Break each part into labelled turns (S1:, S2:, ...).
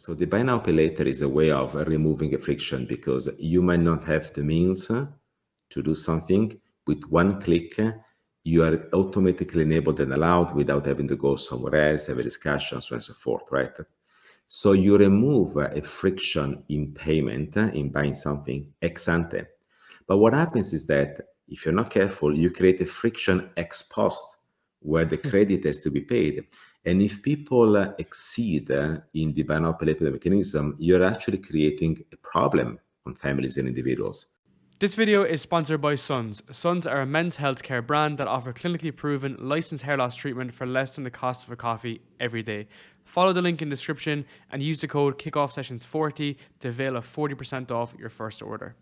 S1: So the buy now pay later is a way of removing a friction, because you might not have the means to do something. With one click, you are automatically enabled and allowed without having to go somewhere else, have a discussion, so on and so forth, right? So you remove a friction in payment, in buying something ex ante. But what happens is that if you're not careful, you create a friction ex post, where the credit has to be paid. And if people exceed in the buy now pay later mechanism, you're actually creating a problem on families and individuals.
S2: This video is sponsored by Sons. Sons are a men's healthcare brand that offer clinically proven, licensed hair loss treatment for less than the cost of a coffee every day. Follow the link in the description and use the code KICKOFFSessions40 to avail of 40% off your first order.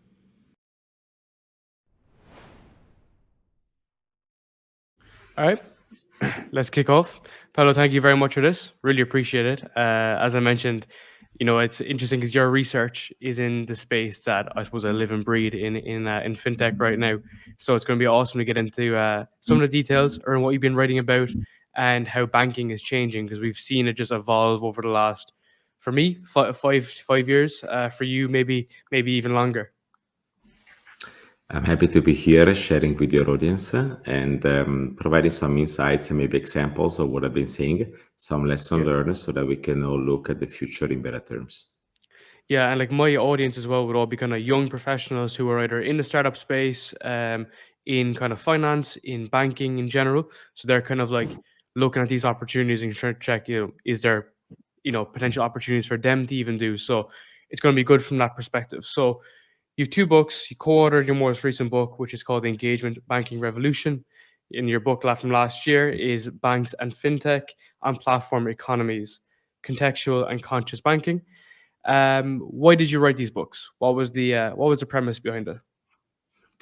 S2: All right, let's kick off. Paolo, thank you very much for this. Really appreciate it. As I mentioned, it's interesting because your research is in the space that I suppose I live and breathe in fintech right now. So it's going to be awesome to get into some of the details around what you've been writing about and how banking is changing, because we've seen it just evolve over the last, for me, 5 years. For you, maybe even longer.
S1: I'm happy to be here sharing with your audience and providing some insights and maybe examples of what I've been seeing, some lessons learned, so that we can all look at the future in better terms.
S2: Yeah, and like my audience as well would all be kind of young professionals who are either in the startup space, in kind of finance, in banking in general. So they're kind of like looking at these opportunities and trying to check, is there, potential opportunities for them to even do. So it's going to be good from that perspective. So you have two books. You co-authored your most recent book, which is called The Engagement Banking Revolution. In your book from last year is Banks and Fintech on Platform Economies, Contextual and Conscious Banking. Why did you write these books? What was the premise behind it?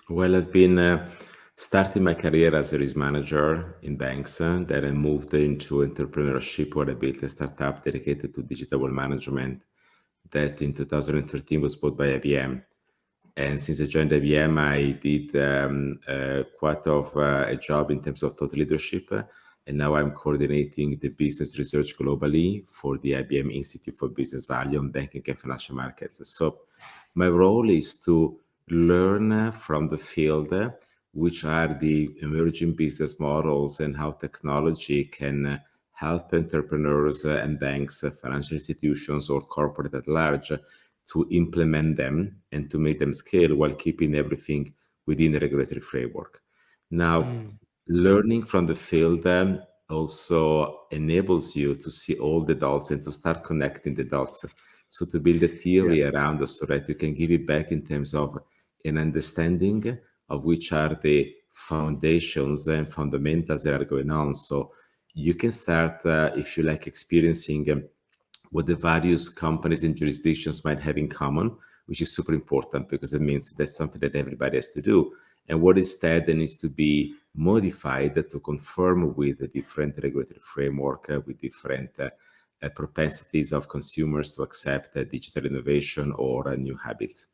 S1: Well, I've been starting my career as a risk manager in banks. Then I moved into entrepreneurship, where I built a startup dedicated to digital wealth management that in 2013 was bought by IBM. And since I joined IBM, I did quite of a job in terms of thought leadership. And now I'm coordinating the business research globally for the IBM Institute for Business Value on banking and financial markets. So my role is to learn from the field which are the emerging business models and how technology can help entrepreneurs and banks, financial institutions, or corporate at large to implement them and to make them scale while keeping everything within the regulatory framework. Now, learning from the field also enables you to see all the dots and to start connecting the dots. So to build a theory around us so that you can give it back in terms of an understanding of which are the foundations and fundamentals that are going on. So you can start, if you like, experiencing what the various companies and jurisdictions might have in common, which is super important because it means that's something that everybody has to do. And what instead needs to be modified to conform with a different regulatory framework, with different propensities of consumers to accept digital innovation or new habits.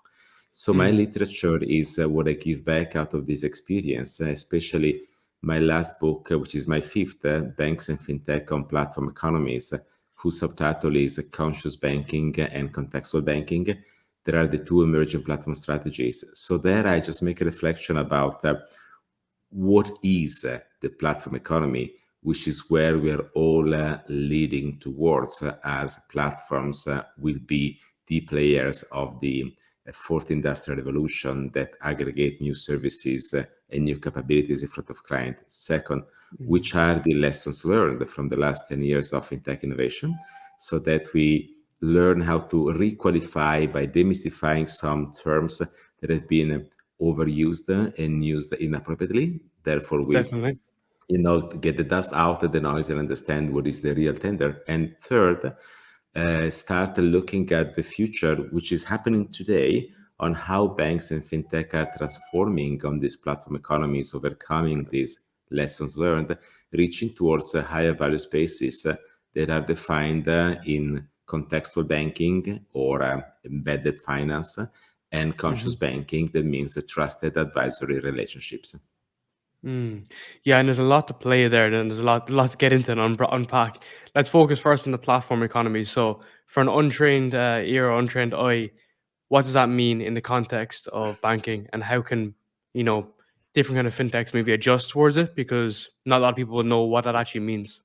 S1: So my literature is what I give back out of this experience, especially my last book, which is my fifth, Banks and Fintech on Platform Economies, whose subtitle is Conscious Banking and Contextual Banking. There are the two emerging platform strategies. So there I just make a reflection about what is the platform economy, which is where we are all leading towards as platforms will be the players of the fourth industrial revolution that aggregate new services and new capabilities in front of clients. Second, which are the lessons learned from the last 10 years of fintech innovation, so that we learn how to requalify by demystifying some terms that have been overused and used inappropriately. Therefore, we
S2: Definitely.
S1: get the dust out of the noise and understand what is the real tender. And third, start looking at the future, which is happening today, on how banks and fintech are transforming on these platform economies, overcoming these lessons learned, reaching towards higher value spaces that are defined in contextual banking or embedded finance, and conscious banking, that means trusted advisory relationships.
S2: Mm. Yeah, and there's a lot to play there, and there's a lot to get into and unpack. Let's focus first on the platform economy. So, for an untrained ear or untrained eye, what does that mean in the context of banking, and how can you know different kind of fintechs maybe adjust towards it? Because not a lot of people will know what that actually means.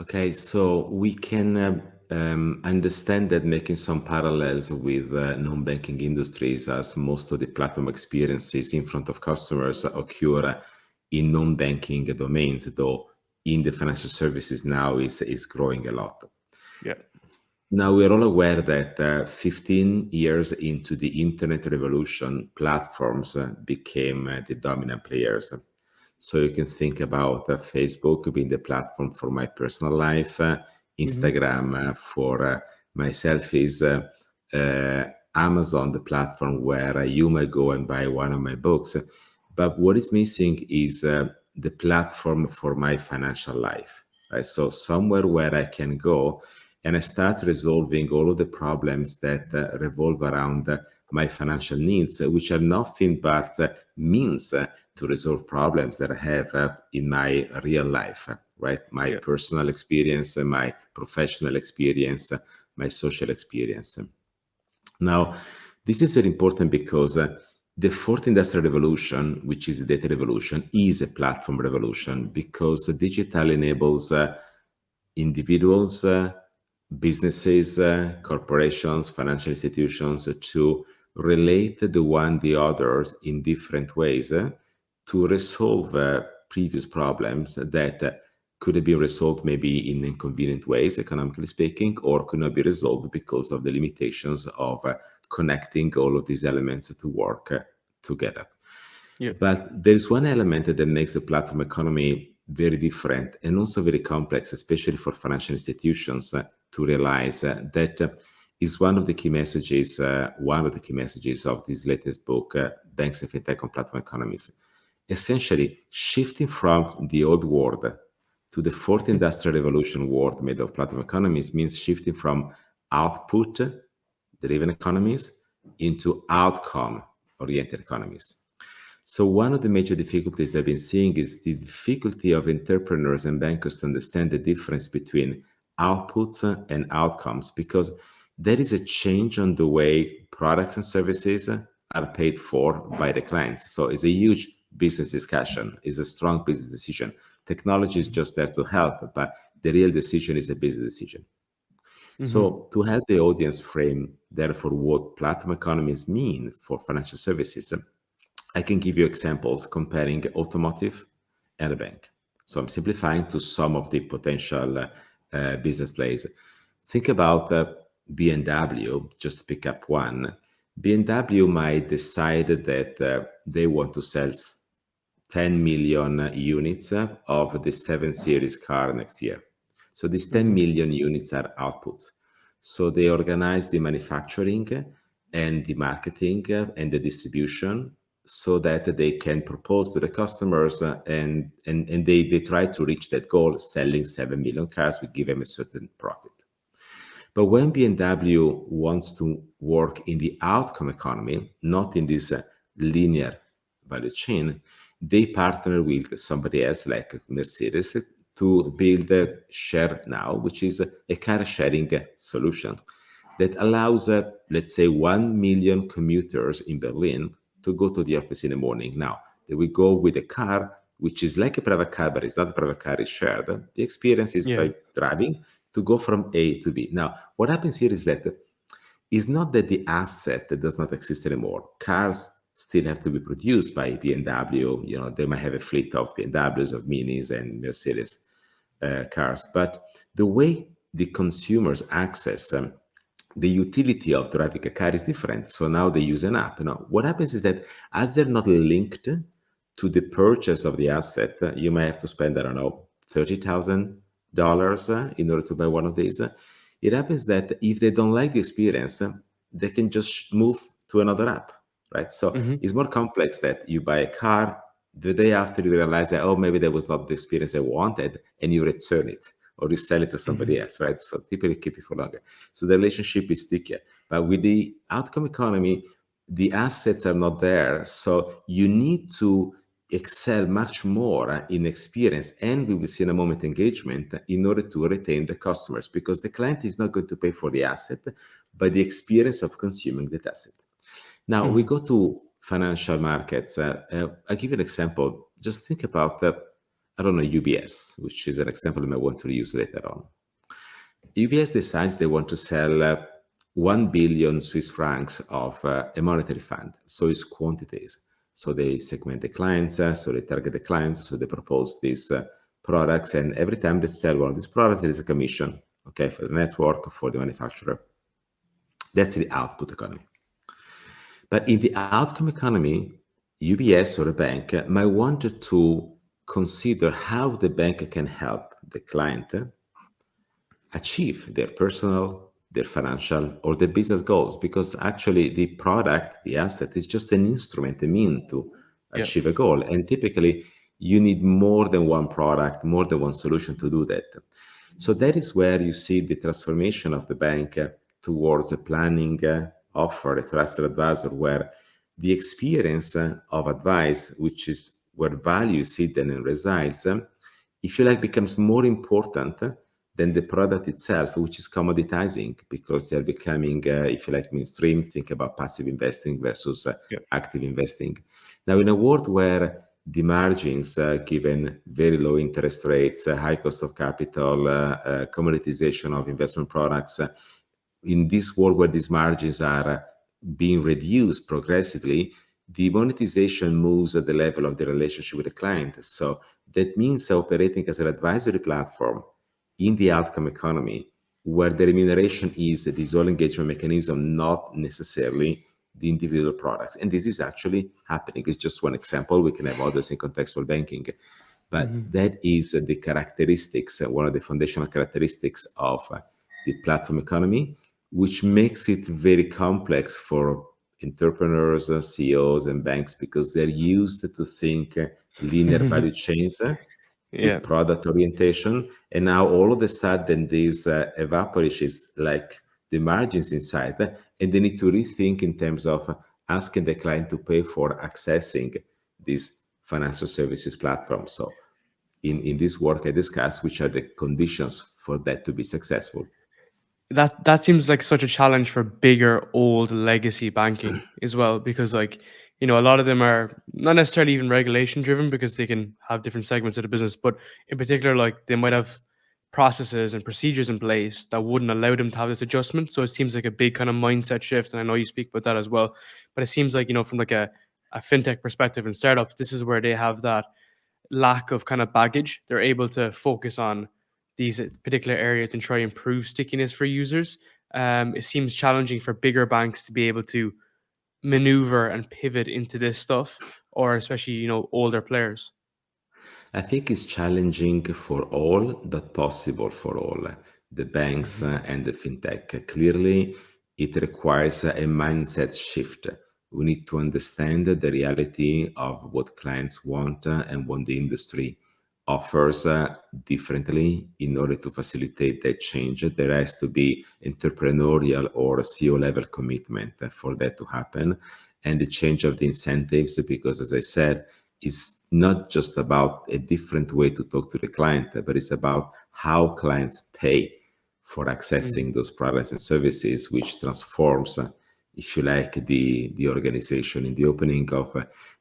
S1: Okay, so we can understand that making some parallels with non-banking industries, as most of the platform experiences in front of customers occur in non-banking domains, though in the financial services now is growing a lot.
S2: Yeah.
S1: Now, we're all aware that 15 years into the internet revolution, platforms became the dominant players. So you can think about Facebook being the platform for my personal life,
S2: Hmm.
S1: Instagram for my selfies, Amazon, the platform where you might go and buy one of my books. But what is missing is the platform for my financial life. Right? So somewhere where I can go and I start resolving all of the problems that revolve around my financial needs, which are nothing but means to resolve problems that I have in my real life, right? My
S2: Yeah.
S1: personal experience, my professional experience, my social experience. Now, this is very important because the fourth industrial revolution, which is the data revolution, is a platform revolution because digital enables individuals, businesses, corporations, financial institutions to relate the one the others in different ways to resolve previous problems that could have been resolved maybe in inconvenient ways, economically speaking, or could not be resolved because of the limitations of connecting all of these elements to work together.
S2: Yeah.
S1: But there is one element that makes the platform economy very different and also very complex, especially for financial institutions to realize that is one of the key messages of this latest book, Banks and Fintech on Platform Economies. Essentially, shifting from the old world to the fourth
S2: Mhm.
S1: industrial revolution world made of platform economies means shifting from output driven economies into outcome oriented economies. So one of the major difficulties I've been seeing is the difficulty of entrepreneurs and bankers to understand the difference between outputs and outcomes, because there is a change on the way products and services are paid for by the clients. So it's a huge business discussion, it's a strong business decision. Technology is just there to help, but the real decision is a business decision.
S2: Mhm.
S1: So to help the audience frame, therefore, what platform economies mean for financial services, I can give you examples comparing automotive and a bank. So I'm simplifying to some of the potential business plays. Think about BMW, just to pick up one. BMW might decide that they want to sell 10 million units of the 7 Series car next year. So these 10
S2: Mhm.
S1: million units are outputs. So they organize the manufacturing and the marketing and the distribution so that they can propose to the customers and they try to reach that goal, selling 7 million cars, we give them a certain profit. But when BMW wants to work in the outcome economy, not in this linear value chain, they partner with somebody else like Mercedes to build a Share Now, which is a car sharing solution that allows, let's say, 1 million commuters in Berlin to go to the office in the morning. Now, they will go with a car, which is like a private car, but it's not a private car, it's shared. The experience is
S2: Yeah.
S1: by driving to go from A to B. Now, what happens here is that it's not that the asset that does not exist anymore. Cars still have to be produced by BMW. You know, they might have a fleet of BMWs, of Minis, and Mercedes cars. But the way the consumers access the utility of driving a car is different. So now they use an app. Now, what happens is that as they're not linked to the purchase of the asset, you may have to spend, I don't know, $30,000 in order to buy one of these. It happens that if they don't like the experience, they can just move to another app, right? So
S2: Mhm.
S1: it's more complex that you buy a car, the day after you realize that, oh, maybe that was not the experience I wanted, and you return it or you sell it to somebody
S2: Mhm.
S1: else, right? So people keep it for longer. So the relationship is stickier. But with the outcome economy, the assets are not there. So you need to excel much more in experience, and we will see in a moment engagement in order to retain the customers, because the client is not going to pay for the asset, but the experience of consuming that asset. Now we go to financial markets. I'll give you an example. Just think about, I don't know, UBS, which is an example you may want to use later on. UBS decides they want to sell 1 billion Swiss francs of a monetary fund. So it's quantities. So they segment the clients, so they target the clients, so they propose these products, and every time they sell one of these products, there is a commission, okay, for the network, for the manufacturer. That's the output economy. But in the outcome economy, UBS or a bank might want to consider how the bank can help the client achieve their personal, their financial, or their business goals, because actually the product, the asset, is just an instrument, a means to achieve a goal. And typically you need more than one product, more than one solution to do that. So that is where you see the transformation of the bank towards a planning offer, a trusted advisor, where the experience of advice, which is where value is hidden and resides, if you like, becomes more important than the product itself, which is commoditizing, because they're becoming, if you like, mainstream. Think about passive investing versus active investing. Now, in a world where the margins, given very low interest rates, high cost of capital, commoditization of investment products, in this world where these margins are being reduced progressively, the monetization moves at the level of the relationship with the client. So that means operating as an advisory platform in the outcome economy, where the remuneration is this all engagement mechanism, not necessarily the individual products. And this is actually happening. It's just one example. We can have others in contextual banking. But that is the characteristics, one of the foundational characteristics of the platform economy, which makes it very complex for entrepreneurs, CEOs, and banks, because they're used to think linear value chains with product orientation. And now all of a sudden, this evaporates like the margins inside, and they need to rethink in terms of asking the client to pay for accessing this financial services platform. So in this work I discussed, which are the conditions for that to be successful.
S2: That seems like such a challenge for bigger old legacy banking as well, because like, you know, a lot of them are not necessarily even regulation driven, because they can have different segments of the business, but in particular, like they might have processes and procedures in place that wouldn't allow them to have this adjustment. So it seems like a big kind of mindset shift, and I know you speak about that as well. But it seems like, you know, from like a fintech perspective and startups, this is where they have that lack of kind of baggage. They're able to focus on these particular areas and try and improve stickiness for users. It seems challenging for bigger banks to be able to maneuver and pivot into this stuff, or especially, you know, older players.
S1: I think it's challenging for all, but possible for all, the banks and the fintech. Clearly, it requires a mindset shift. We need to understand the reality of what clients want and what the industry offers differently in order to facilitate that change. There has to be entrepreneurial or CEO level commitment for that to happen, and the change of the incentives, because as I said, it's not just about a different way to talk to the client, but it's about how clients pay for accessing those products and services, which transforms, if you like, the organization. In the opening of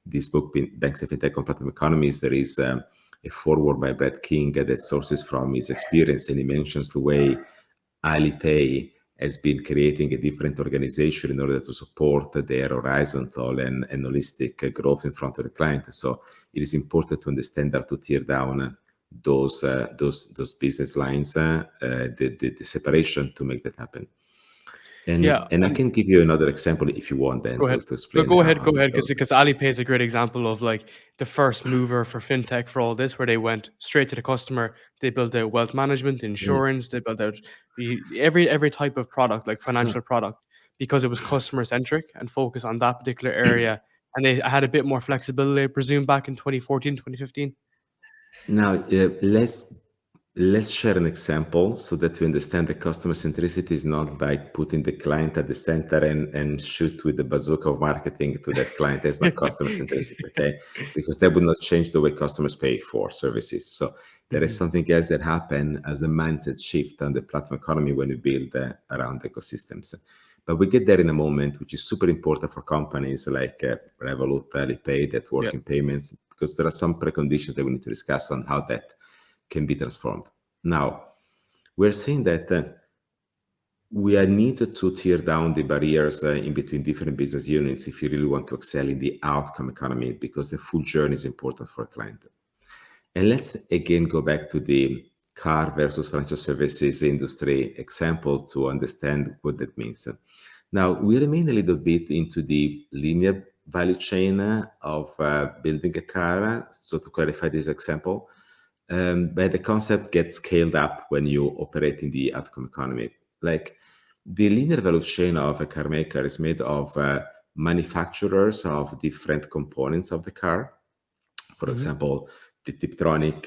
S1: this book, Banks and Fintech on Platform Economies, there is a foreword by Brad King that sources from his experience, and he mentions the way AliPay has been creating a different organization in order to support their horizontal and holistic growth in front of the client. So it is important to understand how to tear down those business lines, the separation to make that happen. And I can give you another example if you want, then
S2: Go ahead.
S1: to
S2: No,
S1: explain
S2: go ahead,
S1: how
S2: go
S1: this
S2: ahead,
S1: goes.
S2: because AliPay is a great example of like the first mover for fintech for all this, where they went straight to the customer. They built out wealth management,
S1: Yeah.
S2: insurance. They built out every type of product, like
S1: So
S2: financial product, because it was customer centric and focused on that particular area. And they had a bit more flexibility, I presume, back in 2014, 2015.
S1: now, let's Let's share an example so that we understand that customer centricity is not like putting the client at the center and shoot with the bazooka of marketing to that client. That's not customer centricity, okay? Because that would not change the way customers pay for services. So there is something else that happened as a mindset shift on the platform economy when you build around ecosystems. But we get there in a moment, which is super important for companies like Revolut, AliPay that work in payments, because there are some preconditions that we need to discuss on how that can be transformed. Now, we're saying that we are needed to tear down the barriers in between different business units if you really want to excel in the outcome economy, because the full journey is important for a client. And let's again go back to the car versus financial services industry example to understand what that means. Now, we remain a little bit into the linear value chain of building a car. So to clarify this example, but the concept gets scaled up when you operate in the outcome economy. Like the linear value chain of a car maker is made of manufacturers of different components of the car. For example, the Tiptronic,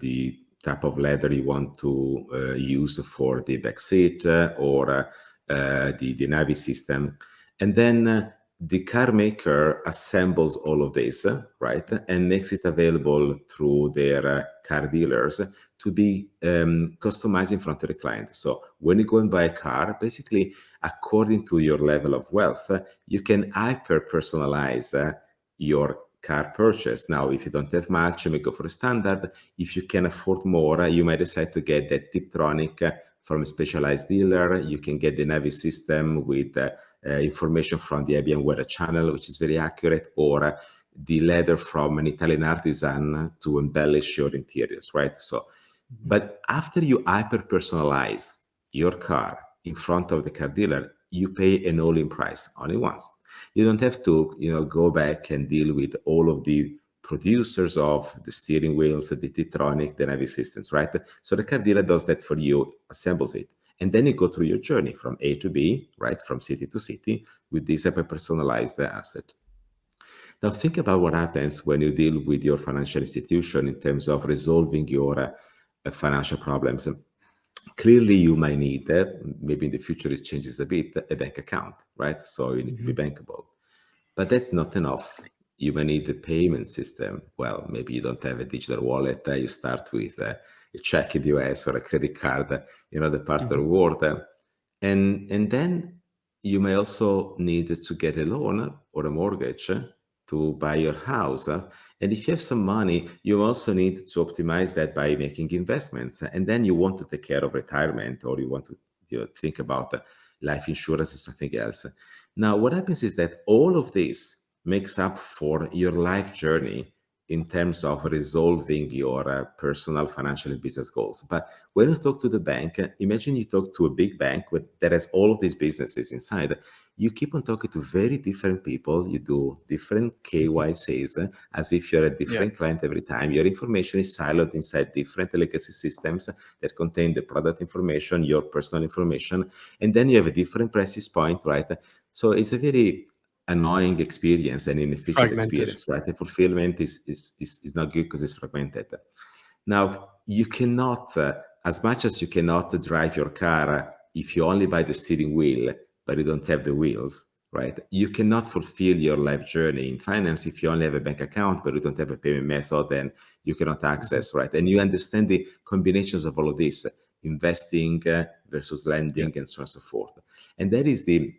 S1: the type of leather you want to use for the back seat, or the Navi system. And then the car maker assembles all of this, right, and makes it available through their car dealers to be customized in front of the client. So when you go and buy a car, basically, according to your level of wealth, you can hyper-personalize your car purchase. Now, if you don't have much, you may go for a standard. If you can afford more, you might decide to get that Tiptronic from a specialized dealer. You can get the Navi system with information from the IBM Weather Channel, which is very accurate, or the leather from an Italian artisan to embellish your interiors, right? So, but after you hyper-personalize your car in front of the car dealer, you pay an all-in price only once. You don't have to, go back and deal with all of the producers of the steering wheels, the Tiptronic, the Navi systems, right? So the car dealer does that for you, assembles it. And then you go through your journey from A to B, right? From city to city with this hyper-personalized asset. Now think about what happens when you deal with your financial institution in terms of resolving your financial problems. Clearly, you might need, maybe in the future it changes a bit, a bank account, right? So you need to be bankable. But that's not enough. You may need a payment system. Well, maybe you don't have a digital wallet. You start with a check in the US or a credit card in other parts of the world. And then you may also need to get a loan or a mortgage to buy your house. And if you have some money, you also need to optimize that by making investments. And then you want to take care of retirement, or you want to think about life insurance or something else. Now, what happens is that all of this makes up for your life journey in terms of resolving your personal, financial, and business goals. But when you talk to the bank, imagine you talk to a big bank that has all of these businesses inside. You keep on talking to very different people. You do different KYCs as if you're a different client every time. Your information is siloed inside different legacy systems that contain the product information, your personal information, and then you have a different prices point, right? So it's a very annoying experience and inefficient experience, right? The fulfillment is not good because it's fragmented. Now, you cannot, as much as you cannot drive your car if you only buy the steering wheel, but you don't have the wheels, right? You cannot fulfill your life journey in finance if you only have a bank account, but you don't have a payment method and you cannot access, right? And you understand the combinations of all of this, investing versus lending and so on and so forth. And that is the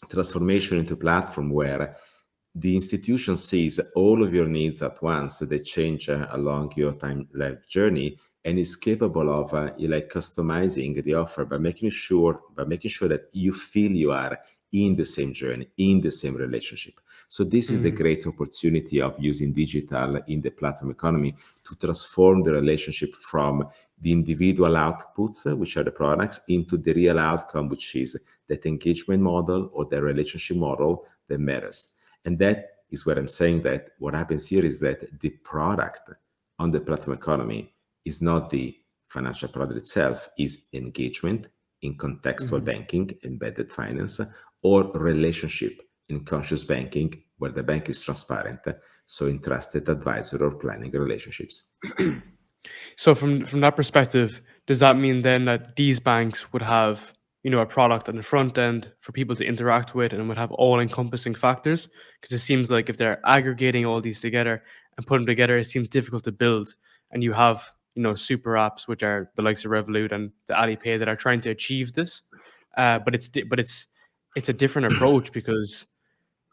S1: transformation into platform where the institution sees all of your needs at once. They change along your time life journey, and is capable of customizing the offer by making sure that you feel you are in the same journey, in the same relationship. So this is the great opportunity of using digital in the platform economy to transform the relationship from the individual outputs, which are the products, into the real outcome, which is that engagement model or the relationship model that matters. And that is where I'm saying that what happens here is that the product on the platform economy is not the financial product itself, is engagement in contextual banking, embedded finance, or relationship in conscious banking, where the bank is transparent, so in trusted advisor or planning relationships.
S2: So from that perspective, does that mean then that these banks would have, a product on the front end for people to interact with and would have all-encompassing factors? Because it seems like if they're aggregating all these together and putting them together, it seems difficult to build. And you have, super apps which are the likes of Revolut and the AliPay that are trying to achieve this. But it's a different approach because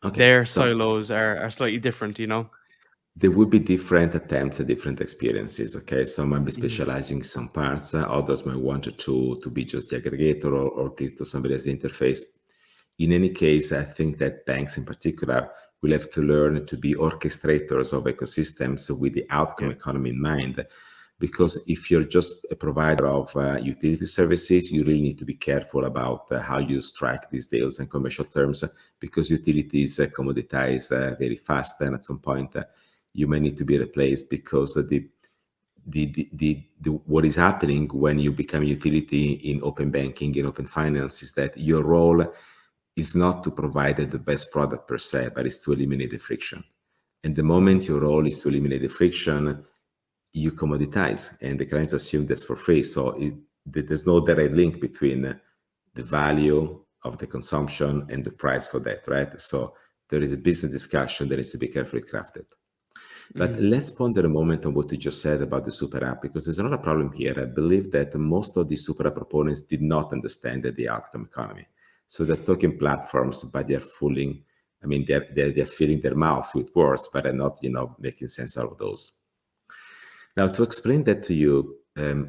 S1: Okay,
S2: their
S1: so
S2: silos are slightly different.
S1: there will be different attempts at different experiences. Okay, some might be
S2: Mhm.
S1: specializing in some parts, others might want to be just the aggregator or give to somebody as the interface. In any case, I think that banks in particular will have to learn to be orchestrators of ecosystems with the outcome
S2: Yeah.
S1: economy in mind. Because if you're just a provider of utility services, you really need to be careful about how you strike these deals and commercial terms, because utilities commoditize very fast, and at some point you may need to be replaced because what is happening when you become a utility in open banking, in open finance, is that your role is not to provide the best product per se, but it's to eliminate the friction. And the
S2: Mhm.
S1: moment your role is to eliminate the friction, you commoditize, and the clients assume that's for free. So there's no direct link between the value of the consumption and the price for that, right? So there is a business discussion that needs to be carefully crafted. But
S2: Mhm.
S1: let's ponder a moment on what you just said about the super app, because there's another problem here. I believe that most of the super app proponents did not understand the outcome economy. So they're talking platforms, but they're fooling. I mean, they're filling their mouth with words, but they're not, making sense out of those. Now, to explain that to you,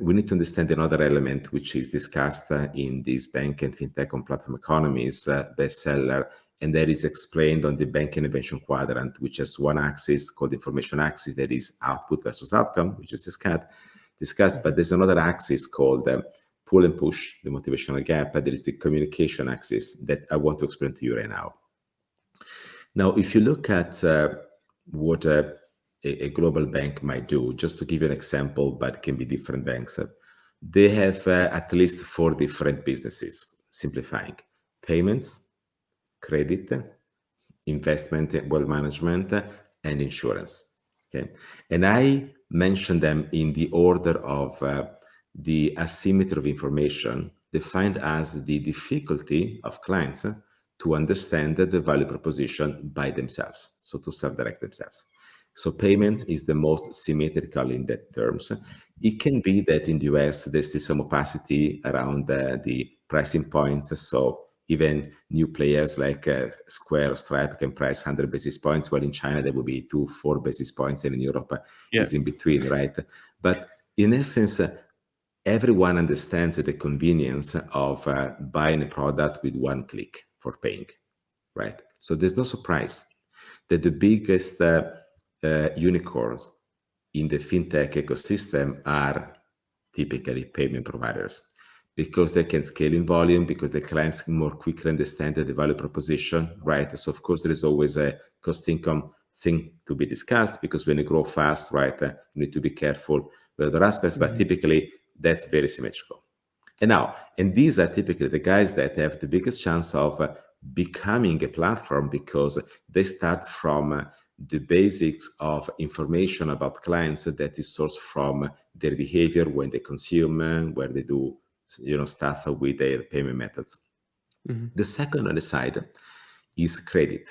S1: we need to understand another element which is discussed in this Bank and Fintech on Platform Economies bestseller, and that is explained on the Bank Innovation Quadrant, which has one axis called information axis, that is output versus outcome, which is discussed, but
S2: Mhm.
S1: there's another axis called pull and push, the motivational gap, that is the communication axis that I want to explain to you right now. Now, if you look at what a global bank might do, just to give you an example, but it can be different banks, they have at least 4 different businesses, simplifying: payments, credit, investment, wealth management, and insurance. Okay, and I mentioned them in the order of the asymmetry of information defined as the difficulty of clients to understand the value proposition by themselves, so to self-direct themselves. So payments is the most symmetrical in that terms. It can be that in the US there's still some opacity around the pricing points. So even new players like Square or Stripe can price 100 basis points, while in China there will be 4 basis points, and in Europe
S2: Yeah.
S1: is in between, right? But in essence, everyone understands the convenience of buying a product with one click for paying, right? So there's no surprise that the biggest unicorns in the fintech ecosystem are typically payment providers, because they can scale in volume, because the clients more quickly understand the value proposition, right? So of course there is always a cost income thing to be discussed, because when you grow fast, right, you need to be careful with other aspects, but
S2: Mhm.
S1: typically that's very symmetrical. And these are typically the guys that have the biggest chance of becoming a platform, because they start from the basics of information about clients that is sourced from their behavior when they consume, where they do, stuff with their payment methods.
S2: Mhm.
S1: The second on the side is credit.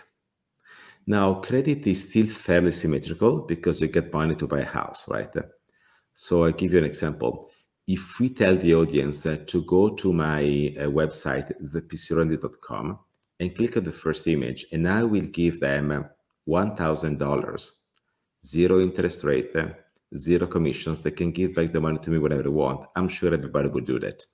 S1: Now, credit is still fairly symmetrical because you get money to buy a house, right? So I'll give you an example. If we tell the audience to go to my website, thepcrundy.com, and click on the first image, and I will give them $1,000, zero interest rate, zero commissions, they can give back the money to me whenever they want. I'm sure everybody will do that.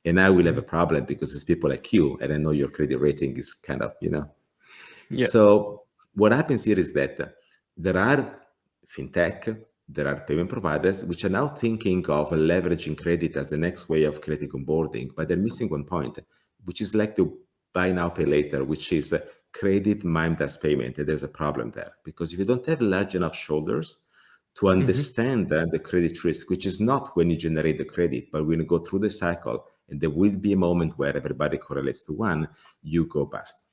S1: And I will have a
S2: Mhm.
S1: problem because it's people like you, and I know your credit rating is kind of,
S2: Yeah.
S1: So what happens here is that there are fintech, there are payment providers which are now thinking of leveraging credit as the next way of credit onboarding, but they're missing one point, which is like the buy now, pay later, which is credit mimed as payment. And there's a problem there, because if you don't have large enough shoulders to
S2: Mhm.
S1: understand the credit risk, which is not when you generate the credit, but when you go through the cycle, and there will be a moment where everybody correlates to one, you go bust.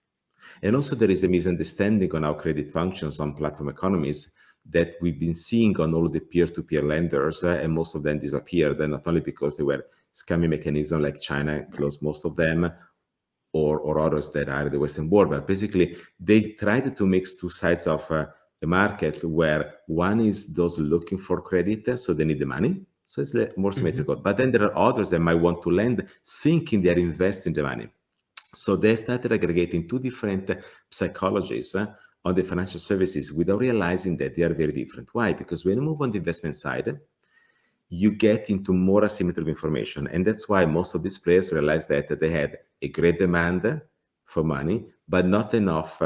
S1: And also there is a misunderstanding on how credit functions on platform economies. that we've been seeing on all the peer-to-peer lenders, and most of them disappeared, and not only because they were scammy mechanism like China closed most of them, or others that are in the Western world, but basically they tried to mix two sides of a market where one is those looking for credit, so they need the money, so it's more symmetrical. But then there are others that might want to lend thinking they're investing the money. So they started aggregating two different psychologies on the financial services without realizing that they are very different. Why? Because when you move on the investment side, you get into more asymmetry of information. And that's why most of these players realized that they had a great demand for money, but not enough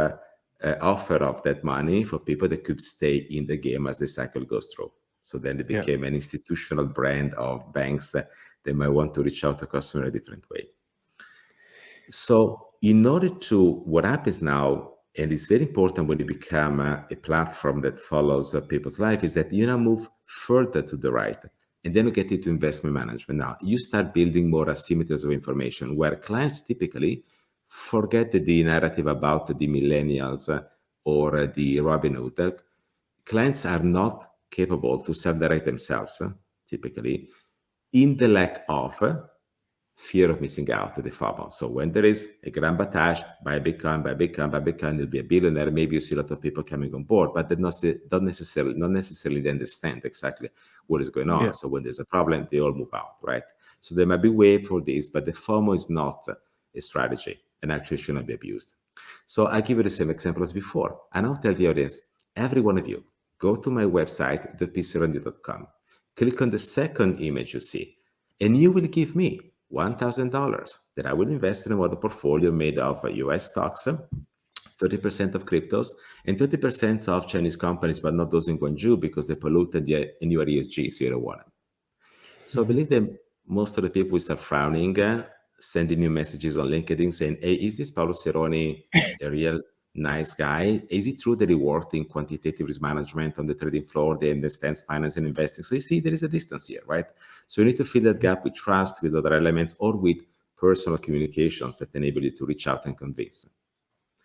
S1: offer of that money for people that could stay in the game as the cycle goes through. So then it became an institutional brand of banks that might want to reach out to customers in a different way. So in order to, what happens now, and it's very important when you become a platform that follows people's life, is that you now move further to the right, and then you get into investment management. Now you start building more asymmetries of information where clients typically forget the narrative about the millennials or the Robin Hood. Clients are not capable to self-direct themselves, typically, in the lack of fear of missing out, the FOMO. So when there is a grand battage, buy Bitcoin, buy Bitcoin, buy Bitcoin, you'll be a billionaire. Maybe you see a lot of people coming on board, but they don't necessarily understand exactly what is going on. So when there's a problem, they all move out, right? So there might be a way for this, but the FOMO is not a strategy and actually should not be abused. So I give you the same example as before. And I'll tell the audience, every one of you, go to my website, thepsironi.com, click on the second image you see, and you will give me $1,000 that I will invest in a model portfolio made of US stocks, 30% of cryptos, and 30% of Chinese companies, but not those in Guangzhou because they polluted and you are ESG, so you don't want them. So I believe that most of the people will start frowning, sending you messages on LinkedIn saying, hey, is this Paolo Sironi a real nice guy? Is it true that he worked in quantitative risk management on the trading floor, that understands finance and investing? So you see, there is a distance here, right? So you need to fill that gap with trust, with other elements, or with personal communications that enable you to reach out and convince.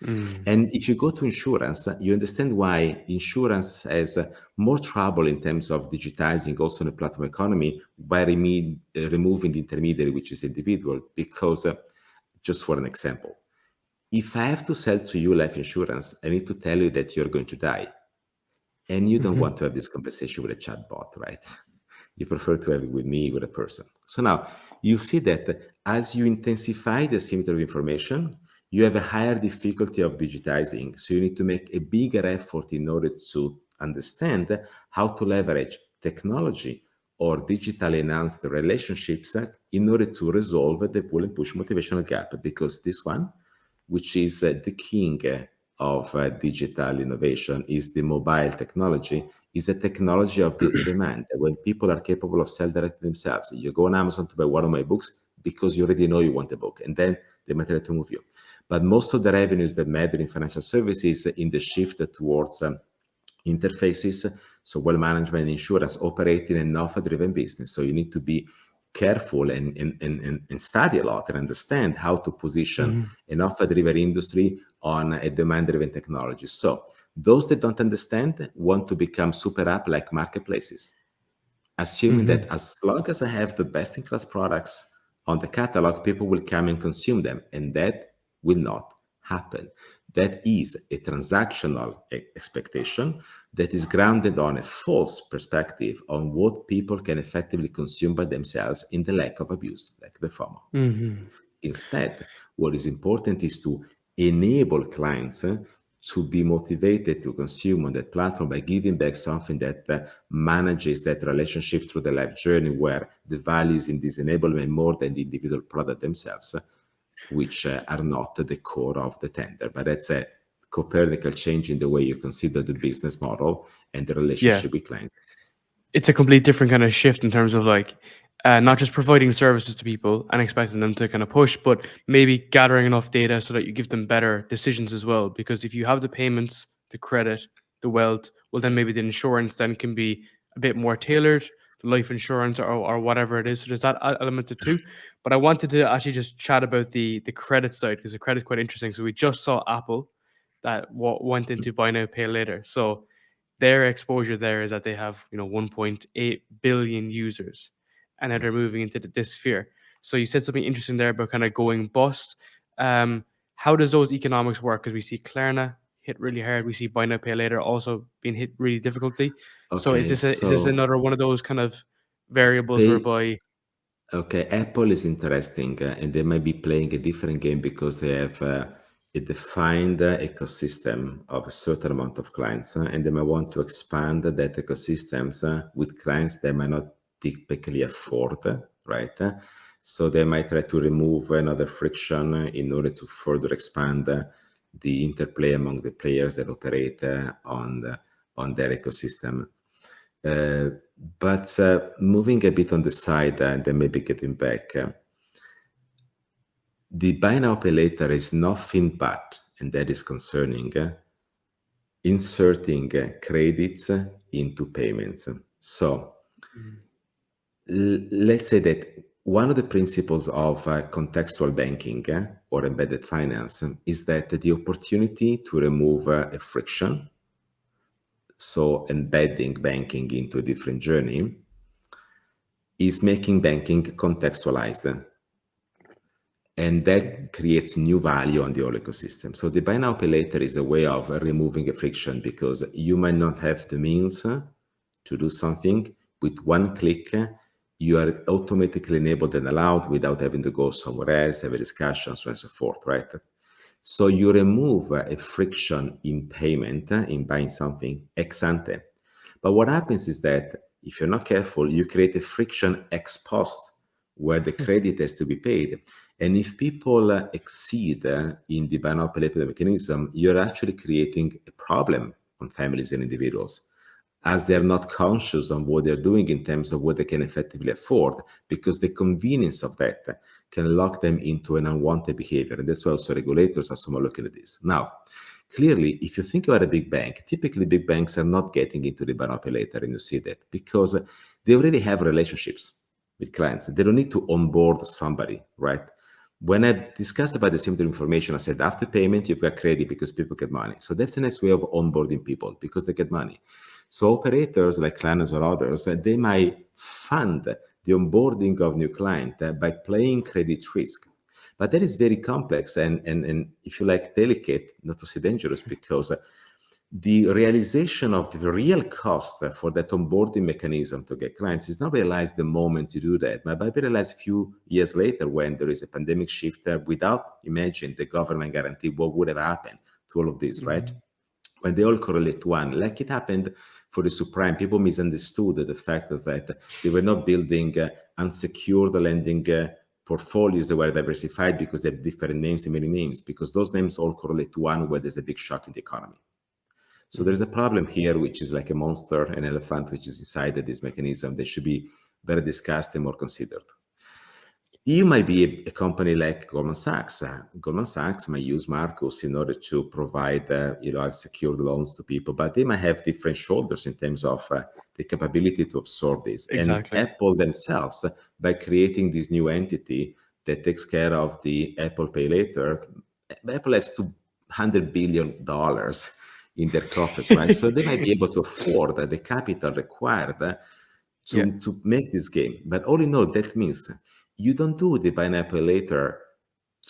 S1: And if you go to insurance, you understand why insurance has more trouble in terms of digitizing also in the platform economy by removing the intermediary, which is the individual. Because just for an example, if I have to sell to you life insurance, I need to tell you that you're going to die. And you don't want to have this conversation with a chatbot, right? You prefer to have it with me, with a person. So now you see that as you intensify the asymmetry of information, you have a higher difficulty of digitizing. So you need to make a bigger effort in order to understand how to leverage technology or digitally enhanced relationships in order to resolve the pull and push motivational gap. Because this one, which is the king of digital innovation, is the mobile technology, is a technology of the demand. When people are capable of self-directing themselves, you go on Amazon to buy one of my books because you already know you want a book, and then they might try to move you. But most of the revenues that matter in financial services in the shift towards interfaces, so wealth management and insurance operate in an offer-driven business. So you need to be careful and study a lot and understand how to position an offer-driven industry on a demand-driven technology. So those that don't understand want to become super app like marketplaces, assuming that as long as I have the best-in-class products on the catalog, people will come and consume them, and that will not happen. That is a transactional expectation that is grounded on a false perspective on what people can effectively consume by themselves in the lack of abuse, like the FOMO. Instead, what is important is to enable clients to be motivated to consume on that platform by giving back something that manages that relationship through the life journey, where the values in this enablement more than the individual product themselves, which are not the core of the tender. But that's a Copernican change in the way you consider the business model and the relationship with clients.
S2: It's a complete different kind of shift in terms of like not just providing services to people and expecting them to kind of push, but maybe gathering enough data so that you give them better decisions as well. Because if you have the payments, the credit, the wealth, well, then maybe the insurance then can be a bit more tailored, the life insurance or whatever it is. So there's that element to too. But I wanted to actually just chat about the credit side, because the credit's quite interesting. So we just saw Apple that went into buy now, pay later. So their exposure there is that they have 1.8 billion users, and now they're moving into this sphere. So you said something interesting there about kind of going bust. How does those economics work? Because we see Klarna hit really hard. We see buy now pay later also being hit really difficultly. So
S1: Okay,
S2: is this
S1: so
S2: another one of those kind of variables
S1: they
S2: whereby?
S1: okay, Apple is interesting, and they might be playing a different game because they have a defined ecosystem of a certain amount of clients, and they might want to expand that ecosystems with clients they might not typically afford, right? So they might try to remove another friction in order to further expand the interplay among the players that operate on their ecosystem. Uh, but moving a bit on the side and then maybe getting back, the buy now pay later is nothing but, and that is concerning, inserting credits into payments. So let's say that one of the principles of contextual banking or embedded finance is that the opportunity to remove a friction, so embedding banking into a different journey, is making banking contextualized. And that creates new value on the whole ecosystem. So the buy now pay later is a way of removing a friction because you might not have the means to do something. With one click, you are automatically enabled and allowed without having to go somewhere else, have a discussion, so on and so forth, right? So you remove a friction in payment, in buying something ex ante. But what happens is that if you're not careful, you create a friction ex post where the credit has to be paid. And if people exceed in the buy now pay later mechanism, you're actually creating a problem on families and individuals as they're not conscious on what they're doing in terms of what they can effectively afford, because the convenience of that can lock them into an unwanted behavior. And that's why also regulators are somewhat looking at this. Now, clearly, if you think about a big bank, typically big banks are not getting into the buy now pay later, and you see that because they already have relationships with clients. They don't need to onboard somebody, right? When I discussed about the similar information, I said after payment, you've got credit because people get money. So that's a nice way of onboarding people because they get money. So operators like Klarna or others, they might fund the onboarding of new client by playing credit risk. But that is very complex and if you like, delicate, not to say dangerous, because the realization of the real cost for that onboarding mechanism to get clients is not realized the moment you do that, but be realized a few years later when there is a pandemic shift without, imagine, the government guarantee what would have happened to all of this, right? When they all correlate to one, like it happened for the subprime, people misunderstood the fact that they were not building unsecured lending portfolios that were diversified because they have different names and many names, because those names all correlate to one where there's a big shock in the economy. So there's a problem here, which is like a monster, an elephant, which is inside this mechanism that should be better discussed and more considered. You might be a company like Goldman Sachs. Goldman Sachs might use Marcus in order to provide, secured loans to people, but they might have different shoulders in terms of the capability to absorb this. And
S2: Exactly.
S1: Apple themselves, by creating this new entity that takes care of the Apple Pay Later, Apple has $200 billion in their coffers, right? So they might be able to afford the capital required
S2: Yeah.
S1: to make this game. But all in all, that means you don't do the buy now pay later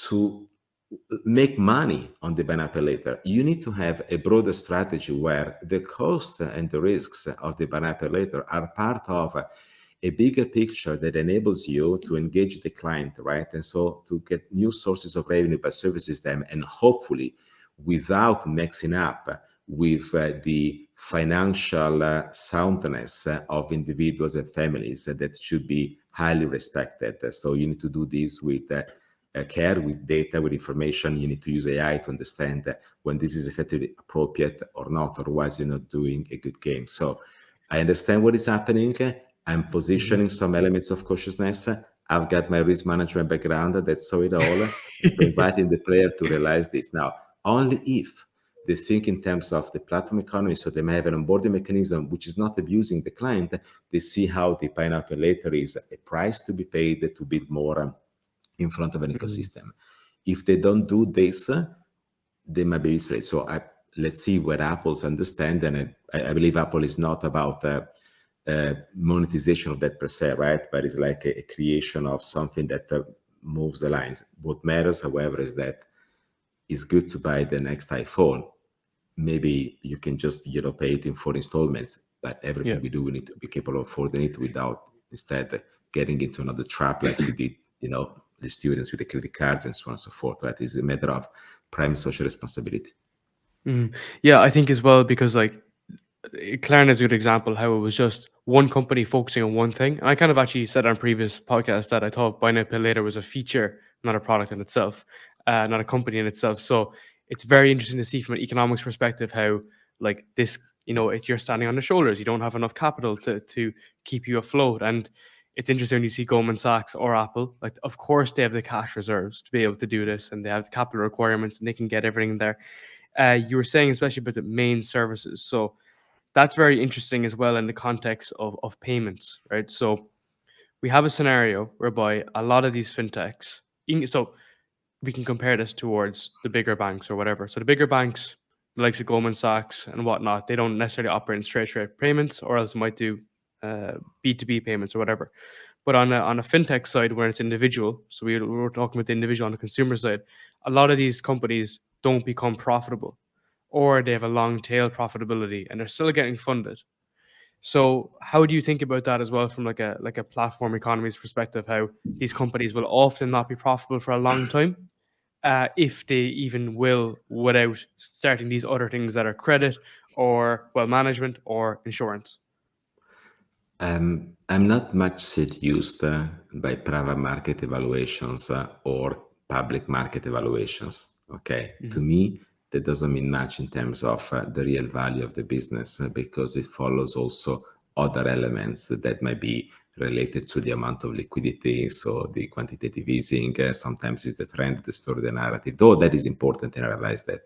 S1: to make money on the buy now pay later. You need to have a broader strategy where the cost and the risks of the buy now pay later are part of a bigger picture that enables you to engage the client, right? And so to get new sources of revenue by services them, and hopefully without mixing up with the financial soundness of individuals and families that should be highly respected. So you need to do this with care, with data, with information. You need to use AI to understand when this is effectively appropriate or not, otherwise you're not doing a good game. So I understand what is happening. I'm positioning some elements of cautiousness. I've got my risk management background that saw it all. So inviting the player to realize this. Now, only if they think in terms of the platform economy, so they may have an onboarding mechanism which is not abusing the client, they see how the buy now pay later is a price to be paid to build more in front of an ecosystem. If they don't do this, they might be misled. So let's see what Apple's understand. And I believe Apple is not about monetization of that per se, right? But it's like a creation of something that moves the lines. What matters, however, is that it's good to buy the next iPhone. Maybe you can just pay it in 4 installments, but everything we do, we need to be capable of affording it without instead getting into another trap like we did, the students with the credit cards and so on and so forth. Right? It's a matter of prime social responsibility.
S2: Yeah, I think as well, because like Klarna is a good example how it was just one company focusing on one thing. And I kind of actually said on previous podcasts that I thought Buy Now Pay Later was a feature, not a product in itself, not a company in itself. So it's very interesting to see from an economics perspective how like this, if you're standing on the shoulders, you don't have enough capital to keep you afloat. And it's interesting when you see Goldman Sachs or Apple, like of course they have the cash reserves to be able to do this, and they have the capital requirements, and they can get everything there. You were saying especially about the main services. So that's very interesting as well in the context of payments, right? So we have a scenario whereby a lot of these fintechs, so we can compare this towards the bigger banks or whatever. So the bigger banks, the likes of Goldman Sachs and whatnot, they don't necessarily operate in straight payments, or else might do B2B payments or whatever. But on a fintech side, where it's individual, so we're talking about the individual on the consumer side, a lot of these companies don't become profitable, or they have a long tail profitability and they're still getting funded. So how do you think about that as well from like a platform economies perspective? How these companies will often not be profitable for a long time, if they even will, without starting these other things that are credit or wealth management or insurance.
S1: I'm not much seduced by private market evaluations or public market evaluations. Okay, to me, that doesn't mean much in terms of the real value of the business because it follows also other elements that might be related to the amount of liquidity, so the quantitative easing, sometimes it's the trend, the story, the narrative, though that is important, and I realize that.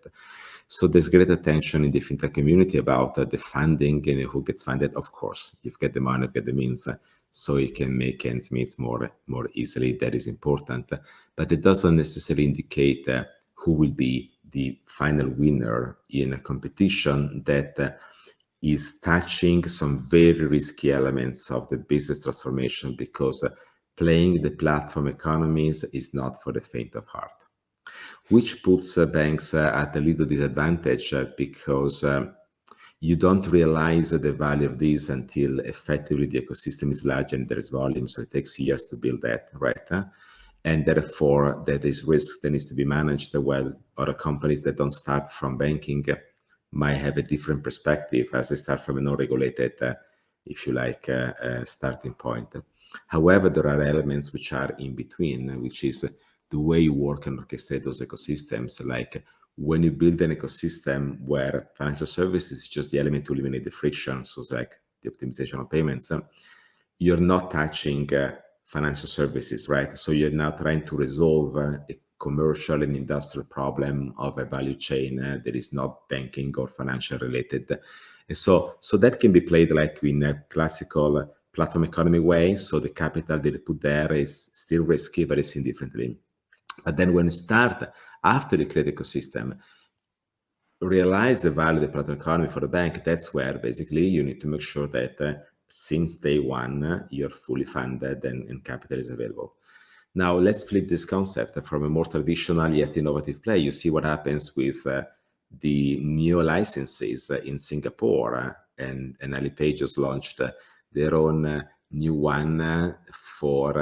S1: So there's great attention in the fintech community about the funding and who gets funded. Of course, you've got the money, you've got the means, so you can make ends meet more easily. That is important, but it doesn't necessarily indicate who will be the final winner in a competition that is touching some very risky elements of the business transformation, because playing the platform economies is not for the faint of heart, which puts banks at a little disadvantage because you don't realize the value of this until effectively the ecosystem is large and there is volume. So it takes years to build that, right? And therefore, that is risk that needs to be managed well. Other companies that don't start from banking might have a different perspective as they start from a non-regulated, if you like, starting point. However, there are elements which are in between, which is the way you work and orchestrate those ecosystems. Like when you build an ecosystem where financial services is just the element to eliminate the friction, so it's like the optimization of payments, you're not touching financial services, right? So you're now trying to resolve a commercial and industrial problem of a value chain that is not banking or financial related. And so that can be played like in a classical platform economy way. So the capital that they put there is still risky, but it's seen differently. But then when you start, after you create ecosystem, realize the value of the platform economy for the bank, that's where basically you need to make sure that since day one, you're fully funded and capital is available. Now, let's flip this concept from a more traditional yet innovative play. You see what happens with the neo licenses in Singapore, and AliPay just launched their own new one for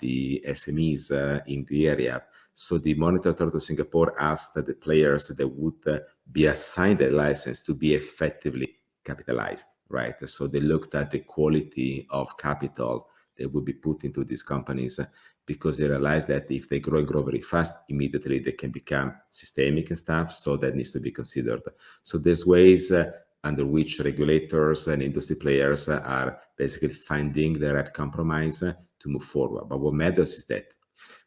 S1: the SMEs in the area. So the Monetary Authority of Singapore asked the players that would be assigned a license to be effectively capitalized, right? So they looked at the quality of capital that would be put into these companies, because they realized that if they grow very fast, immediately they can become systemic and stuff. So that needs to be considered. So there's ways under which regulators and industry players are basically finding the right compromise to move forward. But what matters is that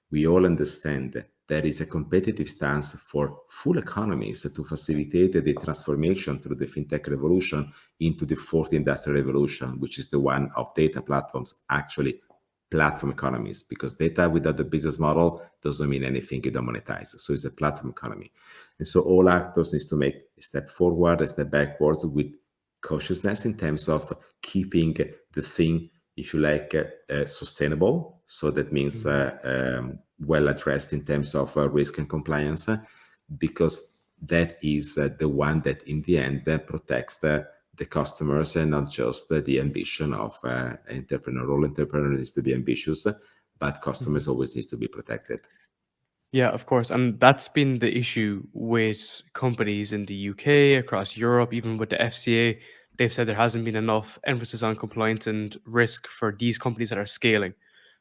S1: we all understand there is a competitive stance for full economies to facilitate the transformation through the fintech revolution into the fourth industrial revolution, which is the one of data platforms actually platform economies, because data without the business model doesn't mean anything, you don't monetize. So it's a platform economy. And so all actors needs to make a step forward, a step backwards with cautiousness in terms of keeping the thing, if you like, sustainable. So that means well addressed in terms of risk and compliance, because that is the one that in the end protects the customers and not just the ambition of entrepreneur. All entrepreneurs is to be ambitious, but customers always needs to be protected.
S2: Yeah, of course. And that's been the issue with companies in the UK, across Europe, even with the FCA. They've said there hasn't been enough emphasis on compliance and risk for these companies that are scaling.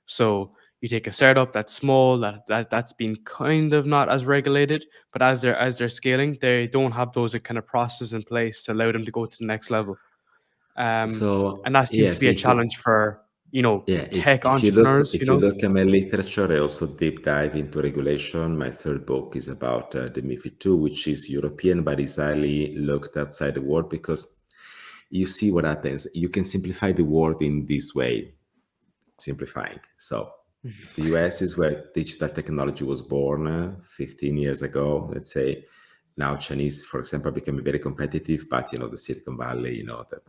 S2: So you take a startup that's small, that's been kind of not as regulated, but as they're scaling, they don't have those kind of processes in place to allow them to go to the next level.
S1: So
S2: And that seems to
S1: yes,
S2: be a
S1: if you,
S2: challenge for,
S1: yeah,
S2: tech
S1: if you look
S2: entrepreneurs,
S1: if you look at my literature, I also deep dive into regulation. My third book is about the MiFID II, which is European, but is highly looked outside the world, because you see what happens. You can simplify the world in this way, simplifying. So the US is where digital technology was born 15 years ago, let's say. Now Chinese, for example, are becoming very competitive, but the Silicon Valley, that.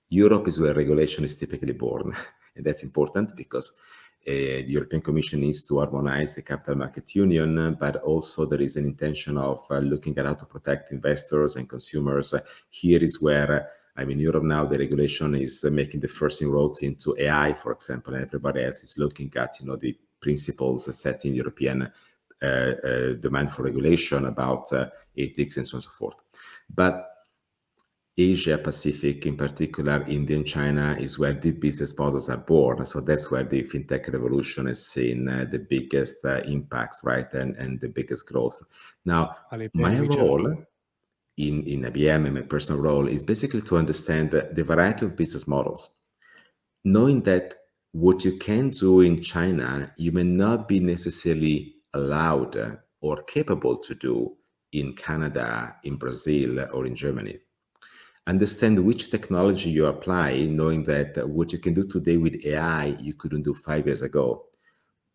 S1: Europe is where regulation is typically born. And that's important because the European Commission needs to harmonize the capital market union, but also there is an intention of looking at how to protect investors and consumers. Here is where, Europe now, the regulation is making the first inroads into AI, for example, and everybody else is looking at, the principles set in European demand for regulation about ethics and so on and so forth. But Asia Pacific, in particular, India and China, is where the business models are born. So that's where the fintech revolution has seen the biggest impacts, right, and the biggest growth. Now,
S2: AliPay
S1: my
S2: and WeChat.
S1: role in IBM and my personal role is basically to understand the variety of business models, knowing that what you can do in China, you may not be necessarily allowed or capable to do in Canada, in Brazil, or in Germany. Understand which technology you apply, knowing that what you can do today with AI, you couldn't do 5 years ago.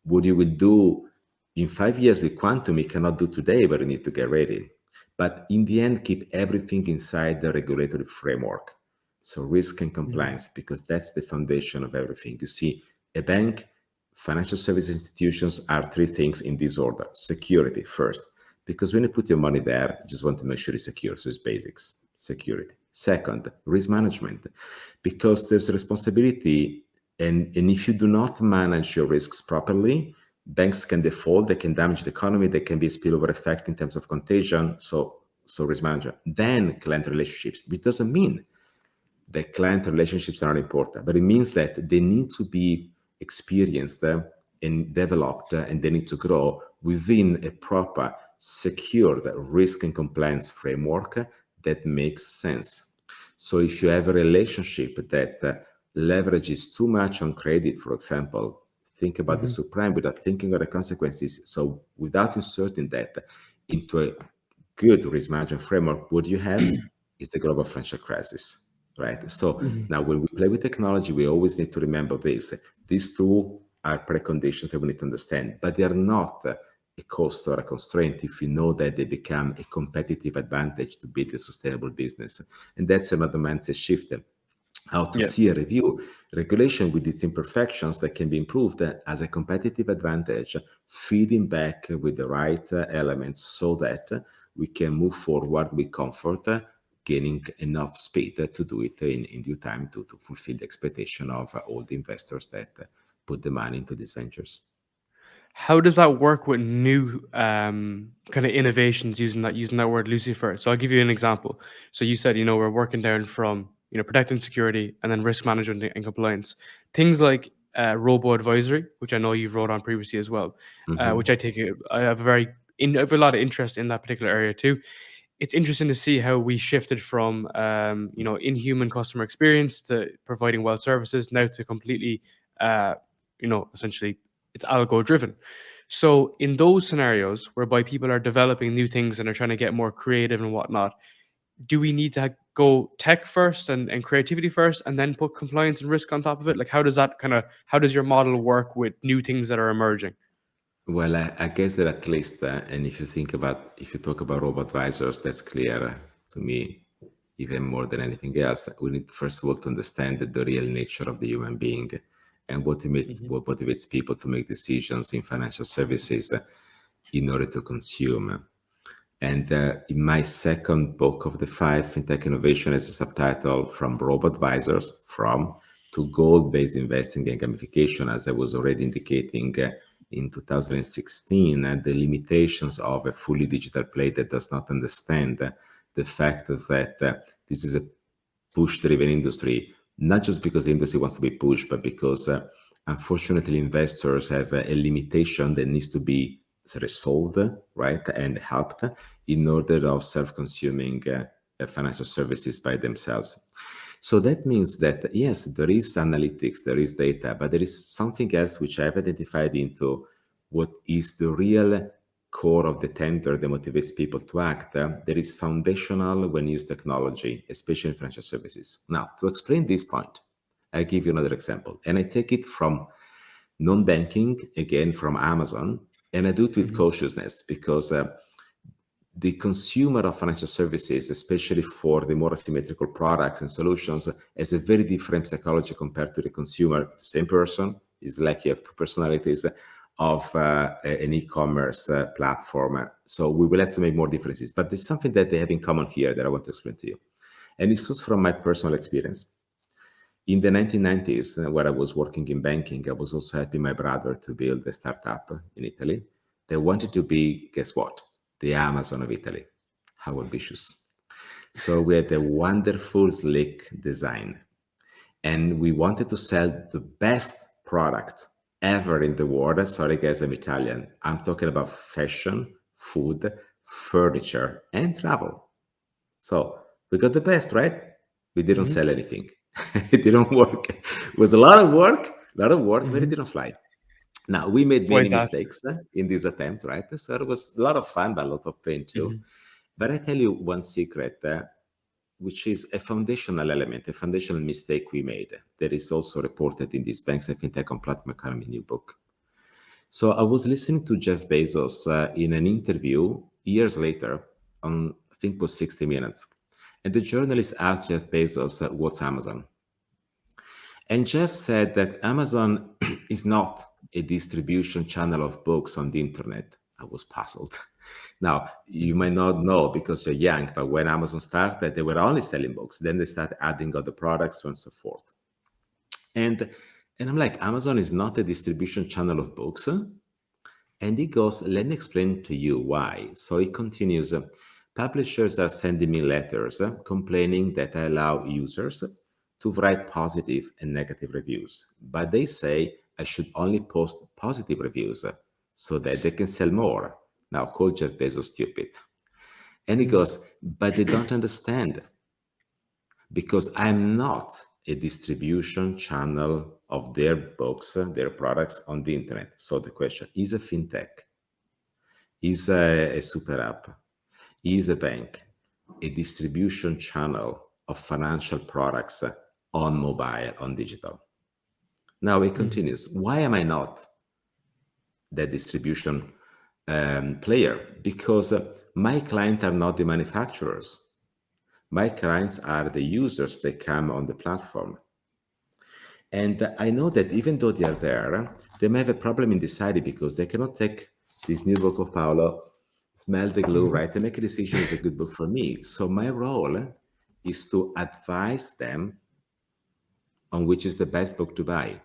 S1: What you will do in 5 years with quantum, you cannot do today, but you need to get ready. But in the end, keep everything inside the regulatory framework. So risk and compliance, because that's the foundation of everything. You see, a bank, financial service institutions are three things in this order. Security first, because when you put your money there, you just want to make sure it's secure. So it's basics, security. Second, risk management, because there's a responsibility. And if you do not manage your risks properly, banks can default, they can damage the economy, there can be a spillover effect in terms of contagion. So risk management. Then client relationships, which doesn't mean that client relationships are not important, but it means that they need to be experienced and developed, and they need to grow within a proper, secured risk and compliance framework that makes sense. So if you have a relationship that leverages too much on credit, for example, think about the subprime without thinking of the consequences. So without inserting that into a good risk management framework, what you have is the global financial crisis, right? So now when we play with technology, we always need to remember this. These two are preconditions that we need to understand, but they are not a cost or a constraint if you know that they become a competitive advantage to build a sustainable business. And that's another mindset shift. How to
S2: Yeah.
S1: see a review regulation with its imperfections that can be improved as a competitive advantage, feeding back with the right elements so that we can move forward with comfort, gaining enough speed to do it in due time to fulfill the expectation of all the investors that put the money into these ventures.
S2: How does that work with new kind of innovations using that word Lucifer? So I'll give you an example. So you said, we're working down from, protecting security and then risk management and compliance. Things like robo advisory, which I know you've wrote on previously as well, which I have I have a lot of interest in that particular area too. It's interesting to see how we shifted from inhuman customer experience to providing well services now to completely essentially it's algo driven. So in those scenarios whereby people are developing new things and are trying to get more creative and whatnot, do we need to go tech first and creativity first and then put compliance and risk on top of it? Like, how does your model work with new things that are emerging?
S1: Well, I guess that at least, and if you talk about robo advisors, that's clear to me even more than anything else. We need first of all to understand the real nature of the human being and what motivates people to make decisions in financial services in order to consume. And in my second book of the five, Fintech Innovation, has a subtitle From Robo Advisors, to Goal-Based Investing and Gamification, as I was already indicating in 2016, the limitations of a fully digital play that does not understand the fact that this is a push-driven industry, not just because the industry wants to be pushed, but because unfortunately investors have a limitation that needs to be resolved, right, and helped in order of self-consuming financial services by themselves. So that means that, yes, there is analytics, there is data, but there is something else which I've identified into what is the real core of the tender that motivates people to act. That is foundational when used technology, especially in financial services. Now, to explain this point, I'll give you another example, and I take it from non-banking, again from Amazon, and I do it with cautiousness because the consumer of financial services, especially for the more asymmetrical products and solutions, has a very different psychology compared to the consumer. Same person, is like you have two personalities of an e-commerce platform. So we will have to make more differences, but there's something that they have in common here that I want to explain to you. And it's just from my personal experience. In the 1990s, where I was working in banking, I was also helping my brother to build a startup in Italy. They wanted to be, guess what? The Amazon of Italy. How ambitious. So we had a wonderful, slick design. And we wanted to sell the best product ever in the world. Sorry, guys, I'm Italian. I'm talking about fashion, food, furniture, and travel. So we got the best, right? We didn't sell anything. It didn't work. It was a lot of work, but it didn't fly. Now, we made
S2: Why
S1: many
S2: is that?
S1: mistakes in this attempt, right? So it was a lot of fun, but a lot of pain too. But I tell you one secret, which is a foundational element, a foundational mistake we made that is also reported in this Banks and Fintech on Platform Economy new book. So I was listening to Jeff Bezos in an interview years later on, I think it was 60 Minutes. And the journalist asked Jeff Bezos, what's Amazon? And Jeff said that Amazon is not a distribution channel of books on the internet. I was puzzled. Now, you might not know because you're young, but when Amazon started, they were only selling books. Then they started adding other products and so forth. And I'm like, Amazon is not a distribution channel of books. Huh? And he goes, let me explain to you why. So he continues, publishers are sending me letters complaining that I allow users to write positive and negative reviews. But they say I should only post positive reviews so that they can sell more. Now, call Jeff Bezos stupid. And he goes, but they don't understand because I'm not a distribution channel of their books, their products on the internet. So the question is a fintech, is a super app, is a bank, a distribution channel of financial products on mobile, on digital. Now it continues. Why am I not that distribution player? Because my clients are not the manufacturers. My clients are the users that come on the platform. And I know that even though they are there, they may have a problem in deciding because they cannot take this new book of Paolo, smell the glue, right, and make a decision is a good book for me. So my role is to advise them on which is the best book to buy.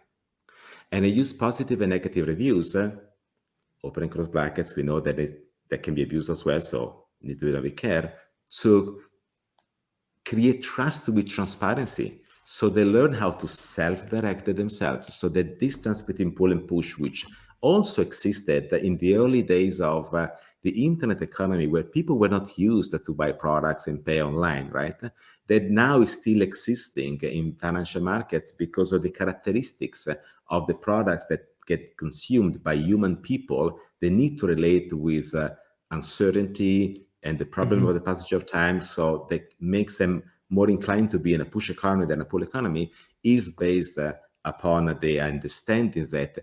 S1: And I use positive and negative reviews, open and close brackets, we know that can be abused as well, so need to be care, to create trust with transparency. So they learn how to self-direct themselves. So the distance between pull and push, which also existed in the early days of the internet economy, where people were not used to buy products and pay online, right? That now is still existing in financial markets because of the characteristics of the products that get consumed by human people. They need to relate with uncertainty And the problem of the passage of time, so that makes them more inclined to be in a push economy than a pull economy, is based upon the understanding that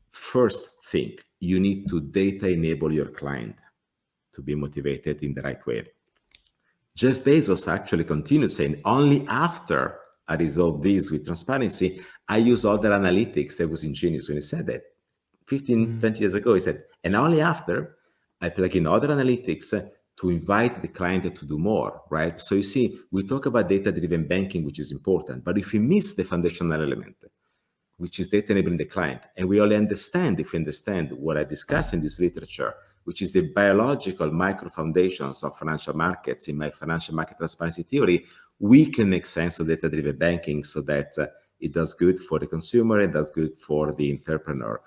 S1: first thing, you need to data enable your client to be motivated in the right way. Jeff Bezos actually continues saying, only after I resolve this with transparency, I use other analytics. That was ingenious when he said that. 15, 20 years ago, he said, and only after I plug in other analytics to invite the client to do more, right? So you see, we talk about data-driven banking, which is important, but if we miss the foundational element, which is data enabling the client, and we only understand if we understand what I discuss in this literature, which is the biological micro foundations of financial markets in my financial market transparency theory, we can make sense of data-driven banking so that it does good for the consumer, it does good for the entrepreneur.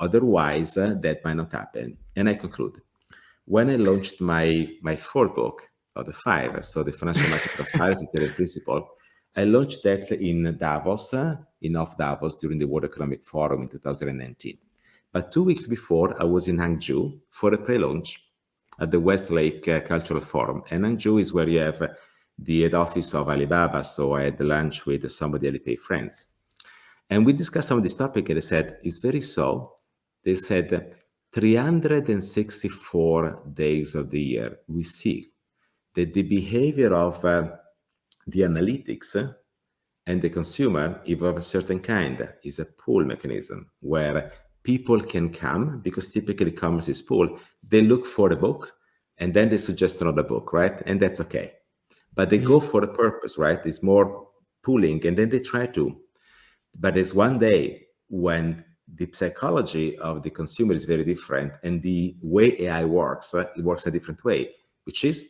S1: Otherwise, that might not happen. And I conclude. When I launched my fourth book of the five, so the Financial Market Transparency Theory Principle, I launched that in Davos, in Off Davos, during the World Economic Forum in 2019. But 2 weeks before, I was in Hangzhou for a pre-launch at the Westlake Cultural Forum. And Hangzhou is where you have the head office of Alibaba. So I had lunch with some of the AliPay friends. And we discussed some of this topic, and they said, it's very so. They said, 364 days of the year, we see that the behavior of the analytics and the consumer, if of a certain kind, is a pull mechanism where people can come, because typically commerce is pull, they look for a book and then they suggest another book, right? And that's okay. But they go for a purpose, right? It's more pulling, and then they try to. But there's one day when the psychology of the consumer is very different, and the way AI works, it works a different way, which is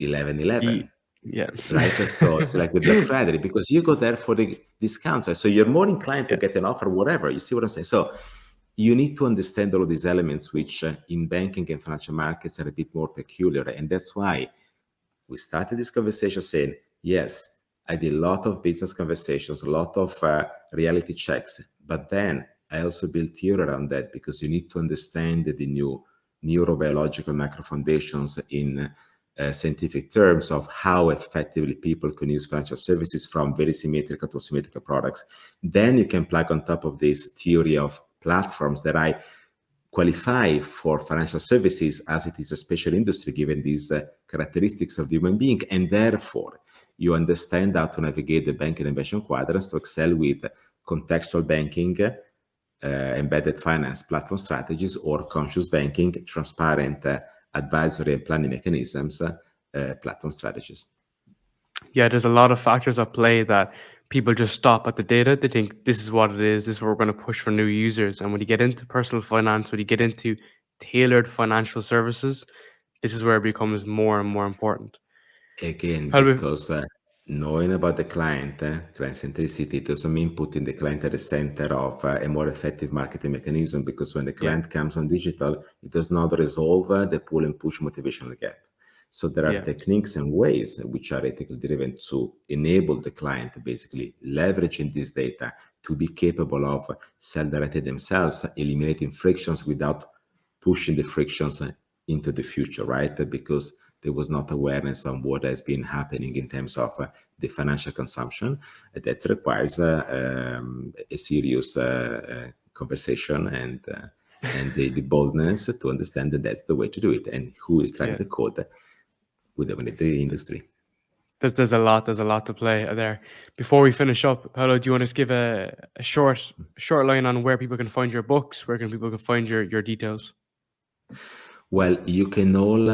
S1: 11/11.
S2: Yeah.
S1: Right? So it's like the Black Friday, because you go there for the discounts. So you're more inclined to get an offer, whatever. You see what I'm saying? So you need to understand all of these elements, which in banking and financial markets are a bit more peculiar. And that's why we started this conversation saying, yes, I did a lot of business conversations, a lot of reality checks, but then I also built theory around that, because you need to understand the new neurobiological macro foundations in scientific terms of how effectively people can use financial services, from very symmetrical to symmetrical products. Then you can plug on top of this theory of platforms that I qualify for financial services as it is a special industry given these characteristics of the human being, and therefore you understand how to navigate the banking innovation quadrants to excel with contextual banking, embedded finance platform strategies, or conscious banking, transparent advisory and planning mechanisms, platform strategies.
S2: Yeah, there's a lot of factors at play that people just stop at the data. They think this is what it is, this is what we're going to push for new users. And when you get into personal finance, when you get into tailored financial services, this is where it becomes more and more important.
S1: Again,
S2: Paolo,
S1: because knowing about the client, client centricity, doesn't mean putting the client at the center of a more effective marketing mechanism, because when the client comes on digital, it does not resolve the pull and push motivational gap. So there are techniques and ways which are ethically driven to enable the client, basically leveraging this data to be capable of self-directing themselves, eliminating frictions without pushing the frictions into the future, right? Because there was not awareness on what has been happening in terms of the financial consumption. That requires a serious conversation and the boldness to understand that that's the way to do it. And who will crack the code? We dominate the industry.
S2: There's a lot to play there. Before we finish up, Paolo, do you want to just give a short line on where people can find your books? Where can people find your details?
S1: Well, you can all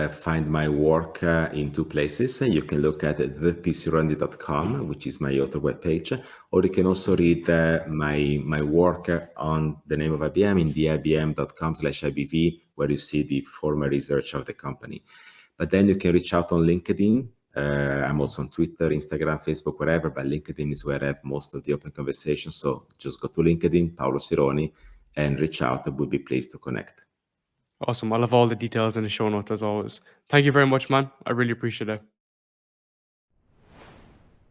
S1: find my work in two places. You can look at thepsironi.com, which is my author webpage, or you can also read my work on the name of IBM in the ibm.com/IBV, where you see the formal research of the company. But then you can reach out on LinkedIn. I'm also on Twitter, Instagram, Facebook, wherever, but LinkedIn is where I have most of the open conversations. So just go to LinkedIn, Paolo Sironi, and reach out. I would be pleased to connect.
S2: Awesome. I'll have all the details in the show notes as always. Thank you very much, man. I really appreciate it.